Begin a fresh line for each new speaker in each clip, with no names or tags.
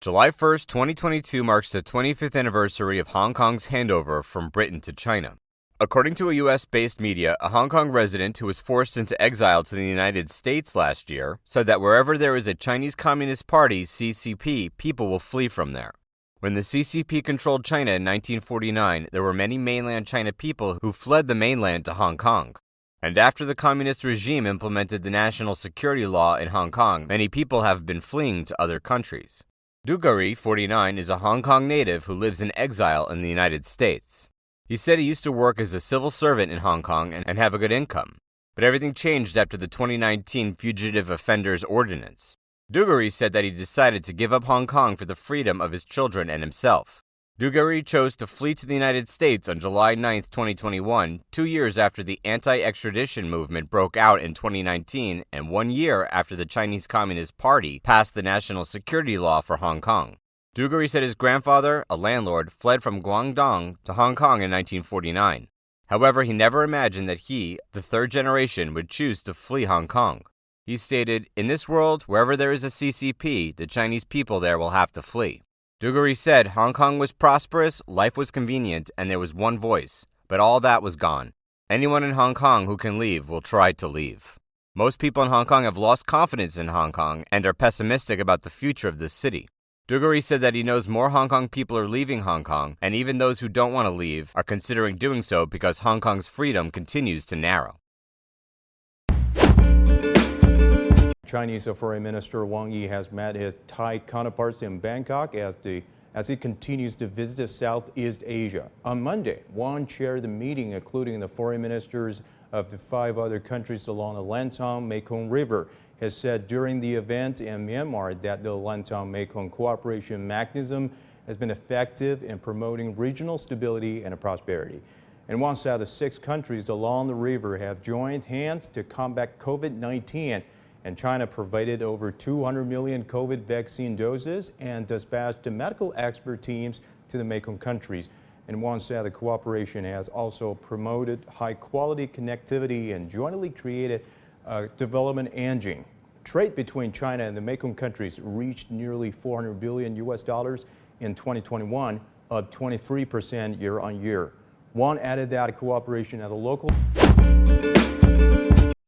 July 1st, 2022 marks the 25th anniversary of Hong Kong's handover from Britain to China. According to a US-based media, a Hong Kong resident who was forced into exile to the United States last year said that wherever there is a Chinese Communist Party, CCP, people will flee from there. When the CCP controlled China in 1949, there were many mainland China people who fled the mainland to Hong Kong. And after the communist regime implemented the national security law in Hong Kong, many people have been fleeing to other countries. Dugari, 49, is a Hong Kong native who lives in exile in the United States. He said he used to work as a civil servant in Hong Kong and have a good income. But everything changed after the 2019 Fugitive Offenders Ordinance. Dugari said that he decided to give up Hong Kong for the freedom of his children and himself. Dugari chose to flee to the United States on July 9, 2021, 2 years after the anti-extradition movement broke out in 2019 and 1 year after the Chinese Communist Party passed the national security law for Hong Kong. Dugari said his grandfather, a landlord, fled from Guangdong to Hong Kong in 1949. However, he never imagined that he, the third generation, would choose to flee Hong Kong. He stated, "In this world, wherever there is a CCP, the Chinese people there will have to flee." Dugari said Hong Kong was prosperous, life was convenient, and there was one voice, but all that was gone. Anyone in Hong Kong who can leave will try to leave. Most people in Hong Kong have lost confidence in Hong Kong and are pessimistic about the future of this city. Dugari said that he knows more Hong Kong people are leaving Hong Kong, and even those who don't want to leave are considering doing so because Hong Kong's freedom continues to narrow.
Chinese Foreign Minister Wang Yi has met his Thai counterparts in Bangkok as he continues to visit Southeast Asia. On Monday, Wang chaired the meeting, including the foreign ministers of the 5 other countries along the Lancang-Mekong River. Has said during the event in Myanmar that the Lancang-Mekong Cooperation Mechanism has been effective in promoting regional stability and prosperity. And Wang said the 6 countries along the river have joined hands to combat COVID-19, and China provided over 200 million COVID vaccine doses and dispatched medical expert teams to the Mekong countries. And Wang said the cooperation has also promoted high-quality connectivity and jointly created development engine. Trade between China and the Mekong countries reached nearly $400 billion in 2021, up 23% year on year. Wang added that cooperation at a local.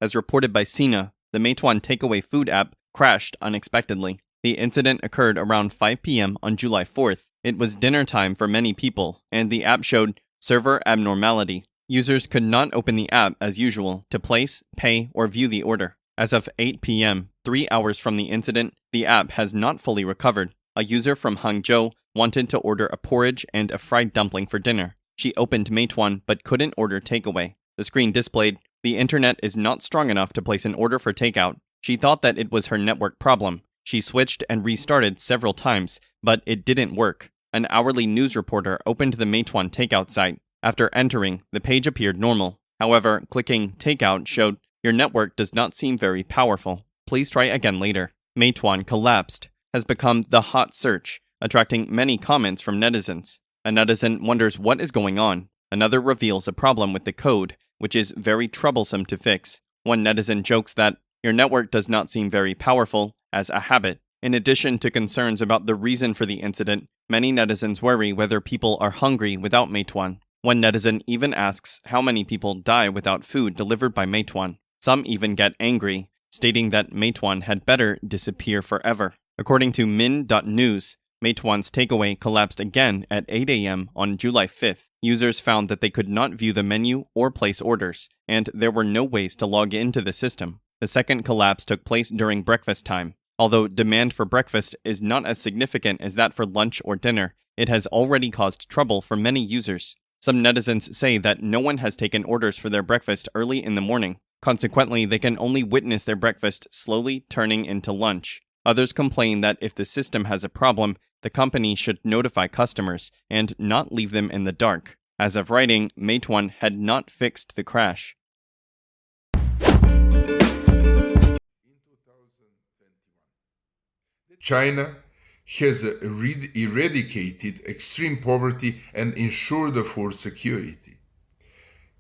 As reported by Sina, the Meituan takeaway food app crashed unexpectedly. The incident occurred around 5 p.m. on July 4th. It was dinner time for many people, and the app showed server abnormality. Users could not open the app as usual to place, pay, or view the order. As of 8 p.m., 3 hours from the incident, the app has not fully recovered. A user from Hangzhou wanted to order a porridge and a fried dumpling for dinner. She opened Meituan but couldn't order takeaway. The screen displayed, "The internet is not strong enough to place an order for takeout." She thought that it was her network problem. She switched and restarted several times, but it didn't work. An hourly news reporter opened the Meituan takeout site. After entering, the page appeared normal. However, clicking Takeout showed, "Your network does not seem very powerful. Please try again later." Meituan collapsed, has become the hot search, attracting many comments from netizens. A netizen wonders what is going on. Another reveals a problem with the code, which is very troublesome to fix. One netizen jokes that, "Your network does not seem very powerful," as a habit. In addition to concerns about the reason for the incident, many netizens worry whether people are hungry without Meituan. One netizen even asks how many people die without food delivered by Meituan. Some even get angry, stating that Meituan had better disappear forever. According to Min.News, Meituan's takeaway collapsed again at 8 a.m. on July 5th. Users found that they could not view the menu or place orders, and there were no ways to log into the system. The second collapse took place during breakfast time. Although demand for breakfast is not as significant as that for lunch or dinner, it has already caused trouble for many users. Some netizens say that no one has taken orders for their breakfast early in the morning. Consequently, they can only witness their breakfast slowly turning into lunch. Others complain that if the system has a problem, the company should notify customers and not leave them in the dark. As of writing, Meituan had not fixed the crash.
China has eradicated extreme poverty and ensured food security.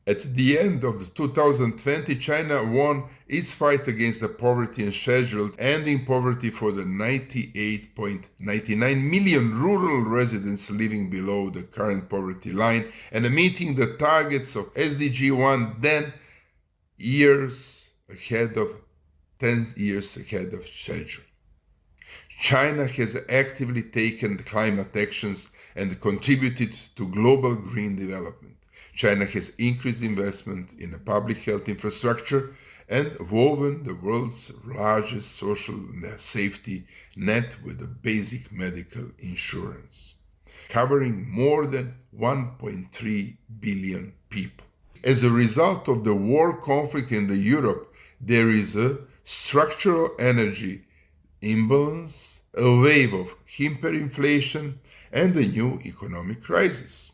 At the end of 2020, China won its fight against the poverty and scheduled ending poverty for the 98.99 million rural residents living below the current poverty line and meeting the targets of SDG 1 10 years ahead of schedule. China has actively taken climate actions and contributed to global green development. China has increased investment in the public health infrastructure and woven the world's largest social safety net with a basic medical insurance, covering more than 1.3 billion people. As a result of the war conflict in Europe, there is a structural energy imbalance, a wave of hyperinflation, and a new economic crisis.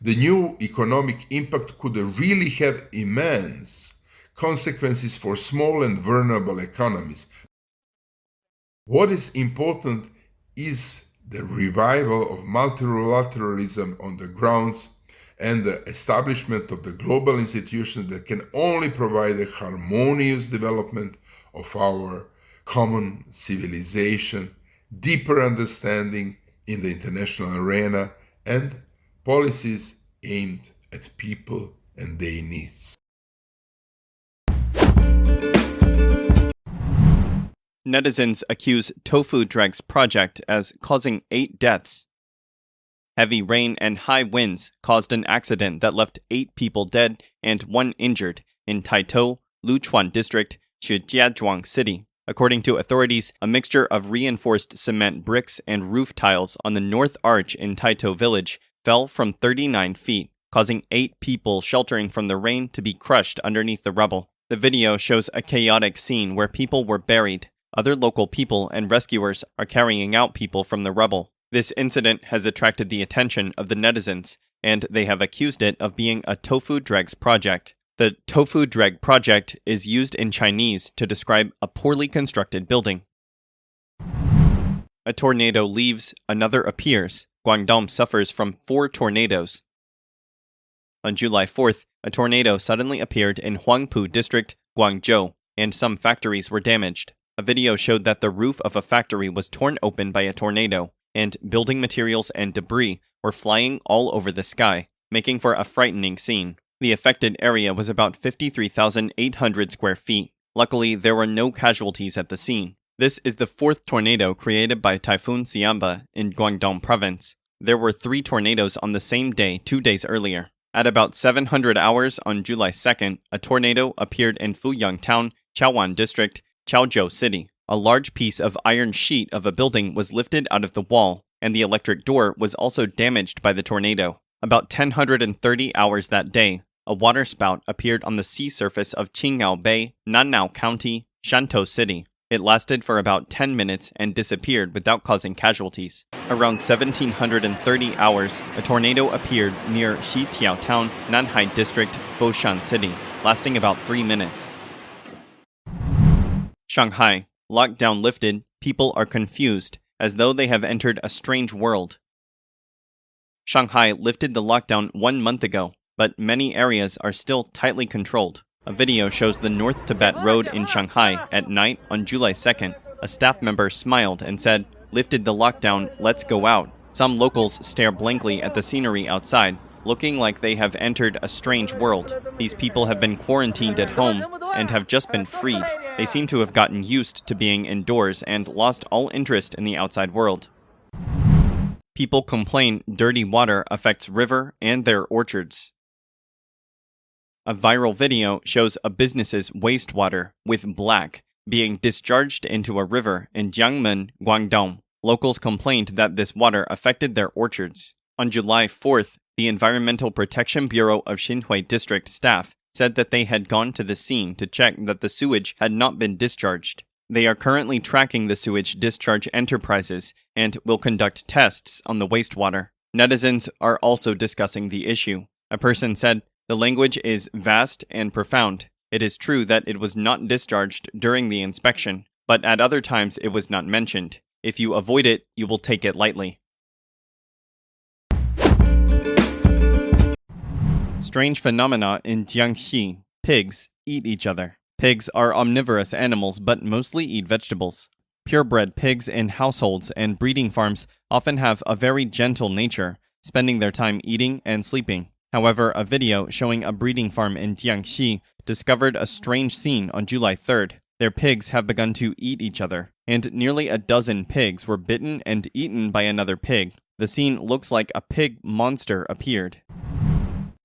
The new economic impact could really have immense consequences for small and vulnerable economies. What is important is the revival of multilateralism on the grounds and the establishment of the global institutions that can only provide a harmonious development of our common civilization, deeper understanding in the international arena, and policies aimed at people and their needs.
Netizens accuse tofu dregs project as causing 8 deaths. Heavy rain and high winds caused an accident that left 8 people dead and 1 injured in Taitou, Luchuan District, Shijiazhuang City. According to authorities, a mixture of reinforced cement bricks and roof tiles on the north arch in Taitou village fell from 39 feet, causing 8 people sheltering from the rain to be crushed underneath the rubble. The video shows a chaotic scene where people were buried. Other local people and rescuers are carrying out people from the rubble. This incident has attracted the attention of the netizens, and they have accused it of being a tofu dregs project. The tofu dreg project is used in Chinese to describe a poorly constructed building. A tornado leaves, another appears. Guangdong suffers from 4 tornadoes. On July 4th, a tornado suddenly appeared in Huangpu District, Guangzhou, and some factories were damaged. A video showed that the roof of a factory was torn open by a tornado, and building materials and debris were flying all over the sky, making for a frightening scene. The affected area was about 53,800 square feet. Luckily, there were no casualties at the scene. This is the 4th tornado created by Typhoon Xianba in Guangdong province. There were 3 tornadoes on the same day 2 days earlier. At about 700 hours on July 2nd, a tornado appeared in Fuyang Town, Chaowan District, Chaozhou City. A large piece of iron sheet of a building was lifted out of the wall, and the electric door was also damaged by the tornado. About 130 hours that day, a waterspout appeared on the sea surface of Qingao Bay, Nanao County, Shantou City. It lasted for about 10 minutes and disappeared without causing casualties. Around 1730 hours, a tornado appeared near Xitiao Town, Nanhai District, Foshan City, lasting about 3 minutes. Shanghai. Lockdown lifted, people are confused, as though they have entered a strange world. Shanghai lifted the lockdown 1 month ago, but many areas are still tightly controlled. A video shows the North Tibet Road in Shanghai at night on July 2nd. A staff member smiled and said, "Lifted the lockdown, let's go out." Some locals stare blankly at the scenery outside, looking like they have entered a strange world. These people have been quarantined at home and have just been freed. They seem to have gotten used to being indoors and lost all interest in the outside world. People complain dirty water affects river and their orchards. A viral video shows a business's wastewater, with black, being discharged into a river in Jiangmen, Guangdong. Locals complained that this water affected their orchards. On July 4th, the Environmental Protection Bureau of Xinhui District staff said that they had gone to the scene to check that the sewage had not been discharged. They are currently tracking the sewage discharge enterprises and will conduct tests on the wastewater. Netizens are also discussing the issue. A person said, "The language is vast and profound. It is true that it was not discharged during the inspection, but at other times it was not mentioned. If you avoid it, you will take it lightly." Strange phenomena in Jiangxi. Pigs eat each other. Pigs are omnivorous animals but mostly eat vegetables. Purebred pigs in households and breeding farms often have a very gentle nature, spending their time eating and sleeping. However, a video showing a breeding farm in Jiangxi discovered a strange scene on July 3rd. Their pigs have begun to eat each other, and nearly a dozen pigs were bitten and eaten by another pig. The scene looks like a pig monster appeared.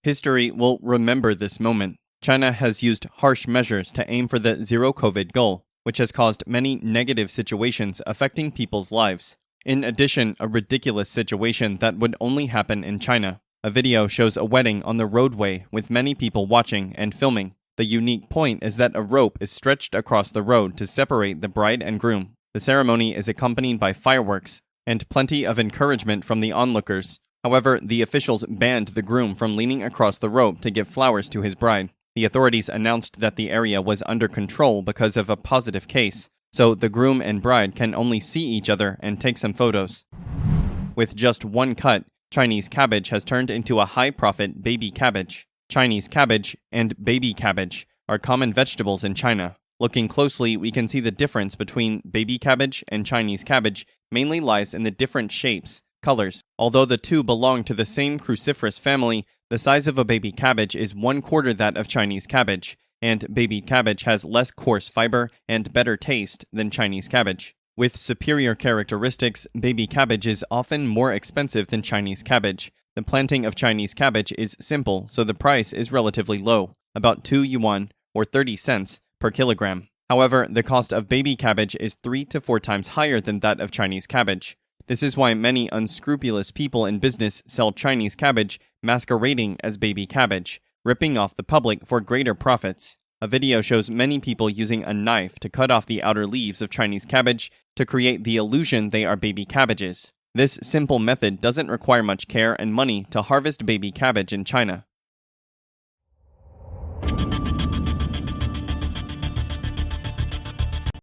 History will remember this moment. China has used harsh measures to aim for the zero-COVID goal, which has caused many negative situations affecting people's lives. In addition, a ridiculous situation that would only happen in China. A video shows a wedding on the roadway with many people watching and filming. The unique point is that a rope is stretched across the road to separate the bride and groom. The ceremony is accompanied by fireworks and plenty of encouragement from the onlookers. However, the officials banned the groom from leaning across the rope to give flowers to his bride. The authorities announced that the area was under control because of a positive case, so the groom and bride can only see each other and take some photos. With just one cut, Chinese cabbage has turned into a high-profit baby cabbage. Chinese cabbage and baby cabbage are common vegetables in China. Looking closely, we can see the difference between baby cabbage and Chinese cabbage mainly lies in the different shapes, colors. Although the two belong to the same cruciferous family, the size of a baby cabbage is 1/4 that of Chinese cabbage, and baby cabbage has less coarse fiber and better taste than Chinese cabbage. With superior characteristics, baby cabbage is often more expensive than Chinese cabbage. The planting of Chinese cabbage is simple, so the price is relatively low, about 2 yuan or 30 cents per kilogram. However, the cost of baby cabbage is 3 to 4 times higher than that of Chinese cabbage. This is why many unscrupulous people in business sell Chinese cabbage masquerading as baby cabbage, ripping off the public for greater profits. A video shows many people using a knife to cut off the outer leaves of Chinese cabbage to create the illusion they are baby cabbages. This simple method doesn't require much care and money to harvest baby cabbage in China.